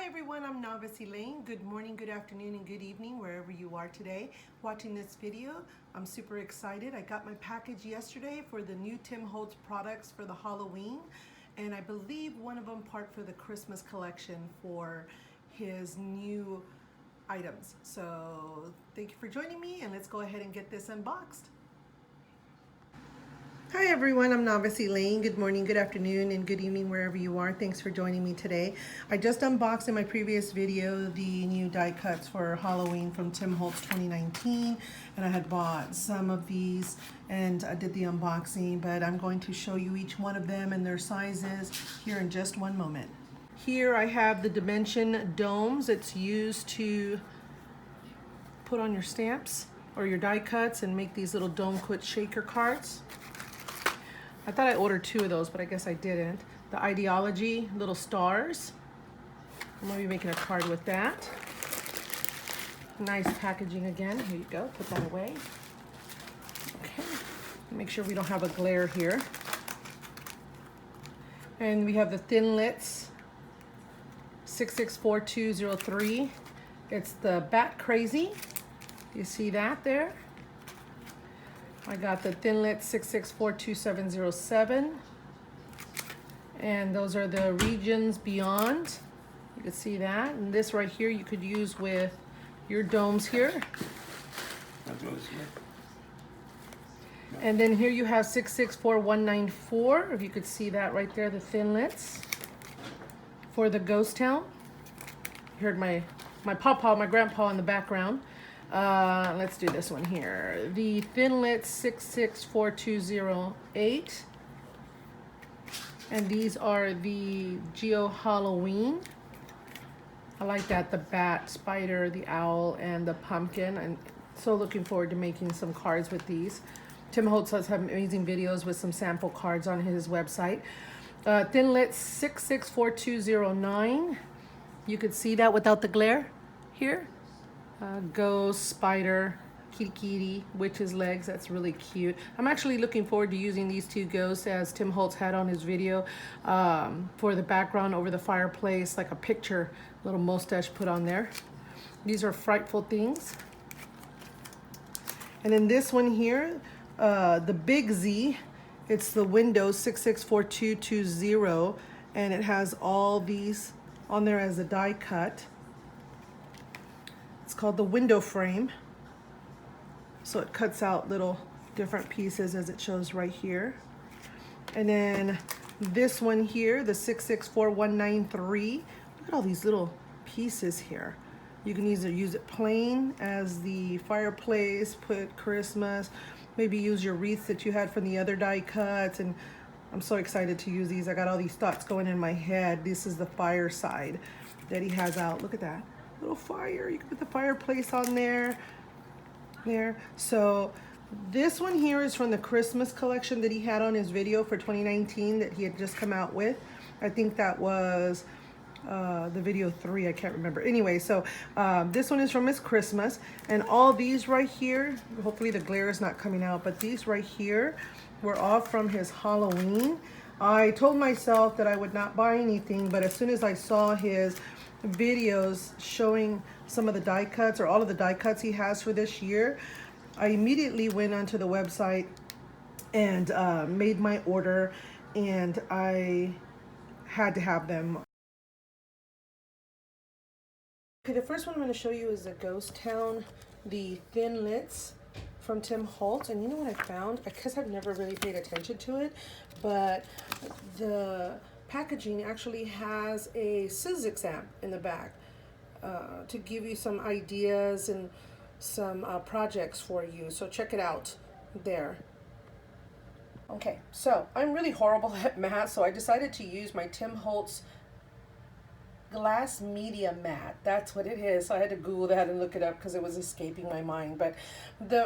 Hi everyone, I'm Novice Elaine. Good morning, good afternoon, and good evening wherever you are today watching this video. I'm super excited. I got my package yesterday for the new Tim Holtz products for the Halloween, and I believe one of them part for the Christmas collection for his new items. So thank you for joining me, and let's go ahead and get this unboxed. Hi everyone, I'm Novice Elaine. Good morning, good afternoon, and good evening wherever you are. Thanks for joining me today. I just unboxed in my previous video the new die cuts for Halloween from Tim Holtz 2019, and I had bought some of these and I did the unboxing, but I'm going to show you each one of them and their sizes here in just one moment. Here I have the dimension domes. It's used to put on your stamps or your die cuts and make these little dome quick shaker cards. I thought I ordered 2 of those, but I guess I didn't. The ideology little stars. I'm gonna be making a card with that. Nice packaging again. Here you go, put that away. Okay, make sure we don't have a glare here. And we have the Thinlits 664203. It's the Bat Crazy. You see that there? I got the Thinlits 66420707, and those are the Regions Beyond. You can see that, and this right here you could use with your domes here. And then here you have 664194, if you could see that right there, the Thinlits for the Ghost Town. You heard my pawpaw, my grandpa in the background. Let's do this one here. The Thinlits 664208. And these are the Geo Halloween. I like that, the bat, spider, the owl, and the pumpkin. I'm so looking forward to making some cards with these. Tim Holtz does have amazing videos with some sample cards on his website. Thinlits 664209. You could see that without the glare here. Ghost, spider, kitty, witch's legs. That's really cute. I'm actually looking forward to using these 2 ghosts as Tim Holtz had on his video for the background over the fireplace, like a picture, little mustache put on there. These are Frightful Things. And then this one here, the Big Z, it's the Windows 664220, and it has all these on there as a die cut. It's called the window frame. So it cuts out little different pieces as it shows right here. And then this one here, the 664193. Look at all these little pieces here. You can either use it plain as the fireplace, put Christmas, maybe use your wreaths that you had from the other die cuts. And I'm so excited to use these. I got all these thoughts going in my head. This is the Fireside that he has out. Look at that. Little fire, you can put the fireplace on there. So this one here is from the Christmas collection that he had on his video for 2019 that he had just come out with. I think that was the video 3, I can't remember. Anyway, so this one is from his Christmas, and all these right here, hopefully the glare is not coming out, but these right here were all from his Halloween. I told myself that I would not buy anything, but as soon as I saw his videos showing some of the die cuts or all of the die cuts he has for this year, I immediately went onto the website and made my order, and I had to have them. Okay, the first one I'm going to show you is the Ghost Town, the Thinlits from Tim Holtz. And you know what I found? Because I've never really paid attention to it, but the packaging actually has a Sizzix app in the back to give you some ideas and some projects for you. So check it out there. Okay, so I'm really horrible at math, so I decided to use my Tim Holtz glass media mat. That's what it is. So I had to Google that and look it up because it was escaping my mind. But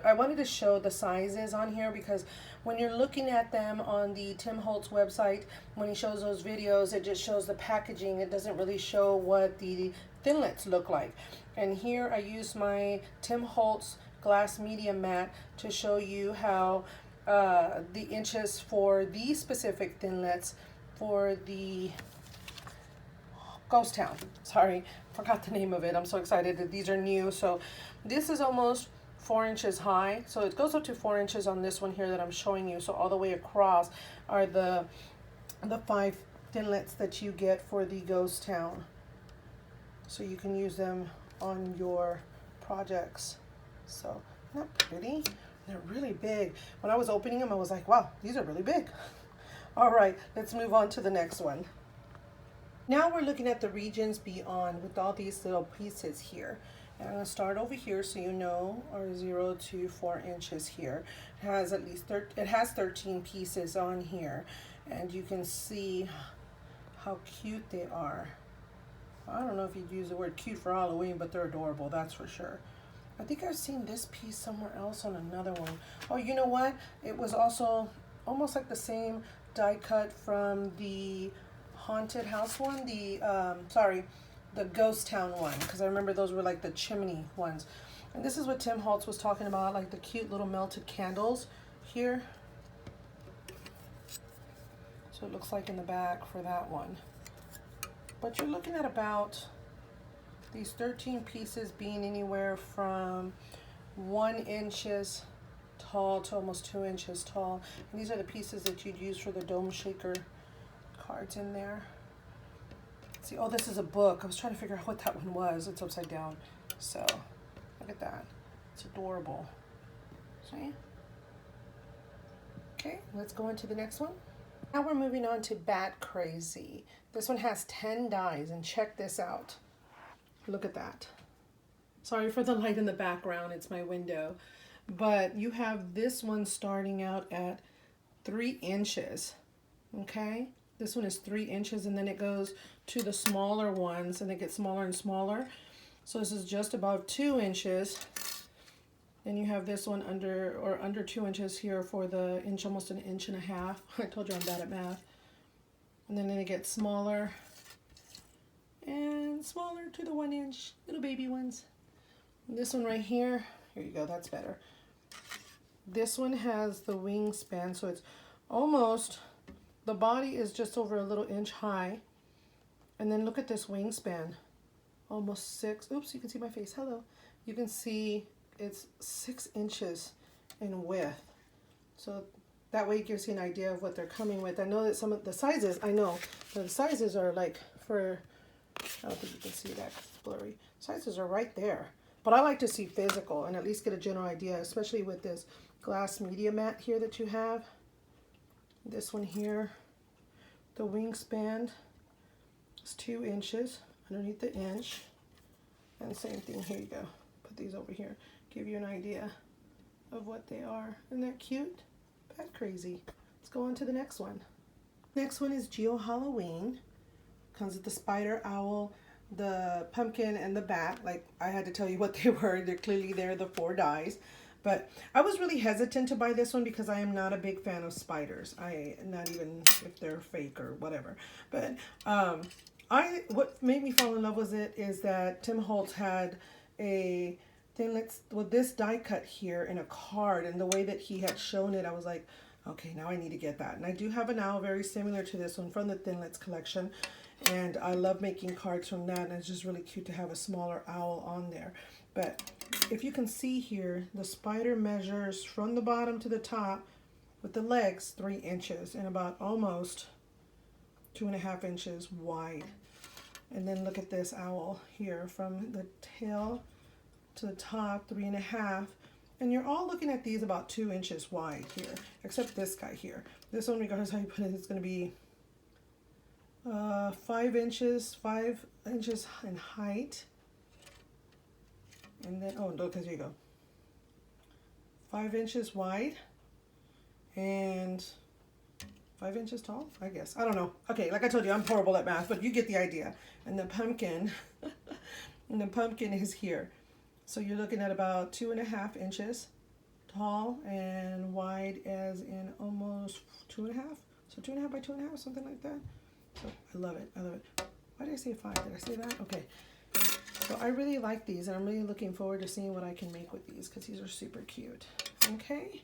I wanted to show the sizes on here because when you're looking at them on the Tim Holtz website, when he shows those videos, it just shows the packaging. It doesn't really show what the Thinlits look like. And here I use my Tim Holtz glass media mat to show you how the inches for these specific Thinlits for the Ghost Town. Sorry, forgot the name of it. I'm so excited that these are new. So this is almost 4 inches high. So it goes up to 4 inches on this one here that I'm showing you. So all the way across are the 5 Thinlits that you get for the Ghost Town. So you can use them on your projects. So isn't that pretty? They're really big. When I was opening them, I was like, wow, these are really big. All right, let's move on to the next one. Now we're looking at the regions beyond with all these little pieces here. And I'm going to start over here so you know our 0 to 4 inches here. It has at least 13 pieces on here. And you can see how cute they are. I don't know if you'd use the word cute for Halloween, but they're adorable, that's for sure. I think I've seen this piece somewhere else on another one. Oh, you know what? It was also almost like the same die cut from the haunted house one, the Ghost Town one, because I remember those were like the chimney ones. And this is what Tim Holtz was talking about, like the cute little melted candles here. So it looks like in the back for that one. But you're looking at about these 13 pieces being anywhere from 1 inches tall to almost 2 inches tall. And these are the pieces that you'd use for the dome shaker cards in there. See, oh, this is a book. I was trying to figure out what that one was. It's upside down. So look at that. It's adorable. See? Okay, let's go into the next one. Now we're moving on to Bat Crazy. This one has 10 dies, and check this out. Look at that. Sorry for the light in the background, it's my window. But you have this one starting out at 3 inches, okay? This one is 3 inches, and then it goes to the smaller ones, and it gets smaller and smaller. So this is just above 2 inches. Then you have this one under 2 inches here for the inch, almost an inch and a half. I told you I'm bad at math. And then it gets smaller and smaller to the 1 inch, little baby ones. And this one right here you go, that's better. This one has the wingspan, so it's almost, the body is just over a little inch high. And then look at this wingspan, almost 6, oops, you can see my face, hello. You can see it's 6 inches in width. So that way it gives you an idea of what they're coming with. I know that some of the sizes, the sizes are like for, I don't think you can see that because it's blurry. Sizes are right there. But I like to see physical and at least get a general idea, especially with this glass media mat here that you have. This one here, the wingspan is 2 inches underneath the inch. And same thing, here you go. Put these over here. Give you an idea of what they are. Isn't that cute? Bat Crazy. Let's go on to the next one. Next one is Geo Halloween. Comes with the spider, owl, the pumpkin, and the bat. Like, I had to tell you what they were. They're clearly there, the 4 dies. But I was really hesitant to buy this one because I am not a big fan of spiders. Not even if they're fake or whatever. But what made me fall in love with it is that Tim Holtz had a Thinlits with this die cut here in a card, and the way that he had shown it, I was like, okay, now I need to get that. And I do have an owl very similar to this one from the Thinlits collection, and I love making cards from that, and it's just really cute to have a smaller owl on there. But if you can see here, the spider measures from the bottom to the top with the legs 3 inches and about almost 2.5 inches wide. And then look at this owl here from the tail to the top, 3.5. And you're all looking at these about 2 inches wide here, except this guy here. This one, regardless how you put it, it's going to be 5 inches in height. And then, oh, look, here you go. 5 inches wide and 5 inches tall, I guess. I don't know. Okay, like I told you, I'm horrible at math, but you get the idea. And the pumpkin, is here. So you're looking at about 2.5 inches tall and wide as in almost 2.5. So 2.5 by 2.5, something like that. So I love it. I love it. Why did I say 5? Did I say that? Okay. So I really like these, and I'm really looking forward to seeing what I can make with these because these are super cute. Okay.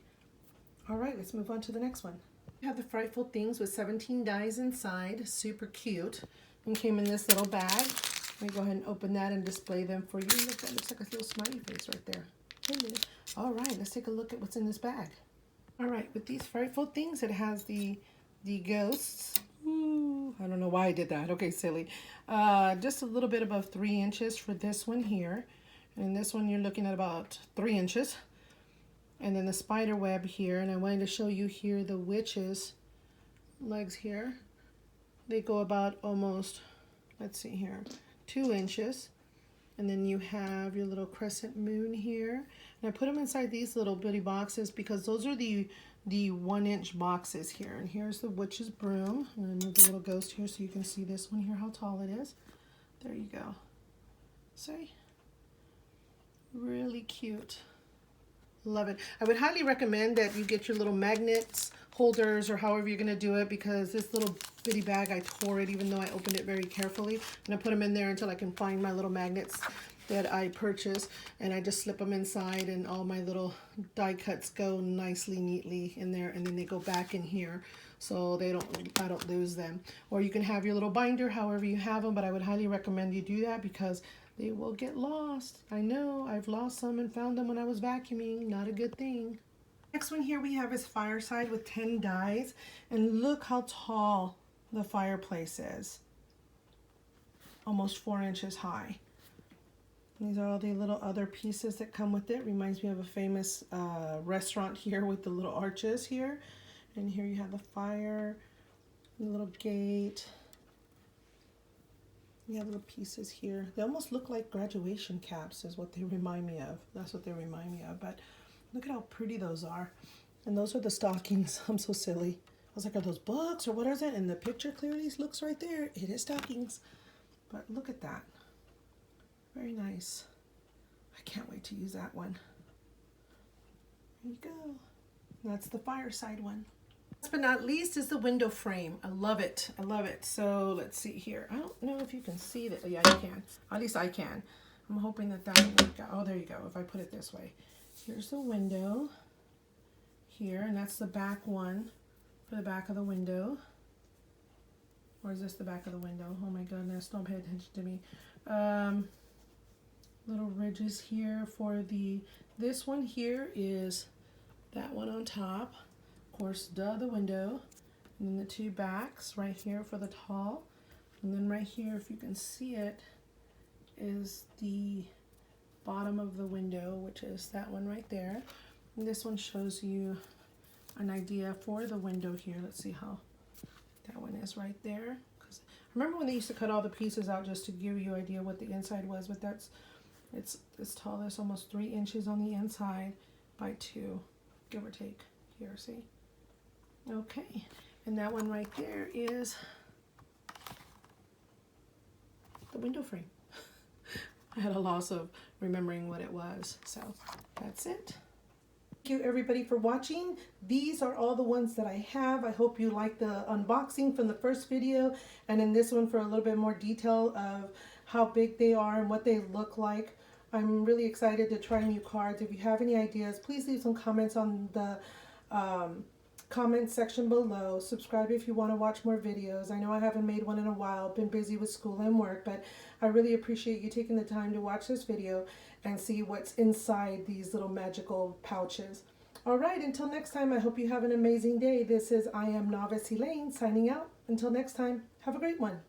All right, let's move on to the next one. We have the Frightful Things with 17 dies inside. Super cute. and came in this little bag. Let me go ahead and open that and display them for you. Look, that looks like a little smiley face right there. All right, let's take a look at what's in this bag. All right, with these Frightful Things, it has the ghosts. Ooh, I don't know why I did that. Okay, silly. Just a little bit above 3 inches for this one here. And this one you're looking at about 3 inches. And then the spider web here. And I wanted to show you here the witch's legs here. They go about almost, let's see here, 2 inches. And then you have your little crescent moon here. And I put them inside these little bitty boxes because those are the 1-inch boxes here. And here's the witch's broom. I'm going to move the little ghost here so you can see this one here, how tall it is. There you go. See? Really cute. Love it. I would highly recommend that you get your little magnets, holders, or however you're going to do it, because this little bitty bag, I tore it even though I opened it very carefully. I'm going to put them in there until I can find my little magnets that I purchased, and I just slip them inside and all my little die cuts go nicely, neatly in there, and then they go back in here so I don't lose them. Or you can have your little binder however you have them, but I would highly recommend you do that because they will get lost. I know, I've lost some and found them when I was vacuuming. Not a good thing. Next one here we have is Fireside with 10 dies. And look how tall the fireplace is. Almost 4 inches high. These are all the little other pieces that come with it. Reminds me of a famous restaurant here with the little arches here. And here you have the fire, the little gate. You have little pieces here. They almost look like graduation caps is what they remind me of. That's what they remind me of. But look at how pretty those are. And those are the stockings. I'm so silly. I was like, are those books or what is it? And the picture clearly looks right there. It is stockings. But look at that. Very nice. I can't wait to use that one. There you go. That's the Fireside one. Last but not least is the window frame. I love it. I love it. So let's see here. I don't know if you can see that. Yeah, you can. At least I can. I'm hoping that that will work out. Oh, there you go. If I put it this way. Here's the window here, and that's the back one for the back of the window. Or is this the back of the window? Oh my goodness, don't pay attention to me. Little ridges here for this one here is that one on top. Of course, the window. And then the 2 backs right here for the tall. And then right here, if you can see it, is the bottom of the window, which is that one right there. And this one shows you an idea for the window here. Let's see how that one is right there. Because I remember when they used to cut all the pieces out just to give you an idea what the inside was, but it's this tall. There's almost 3 inches on the inside by 2, give or take. Here, see? Okay, and that one right there is the window frame. I had a loss of remembering what it was, so that's it. Thank you everybody for watching. These are all the ones that I have. I hope you like the unboxing from the first video, and in this one for a little bit more detail of how big they are and what they look like. I'm really excited to try new cards. If you have any ideas, please leave some comments on the comment section below. Subscribe if you want to watch more videos. I know I haven't made one in a while, been busy with school and work, but I really appreciate you taking the time to watch this video and see what's inside these little magical pouches. All right, until next time, I hope you have an amazing day. This is I Am Novice Elaine signing out. Until next time, have a great one.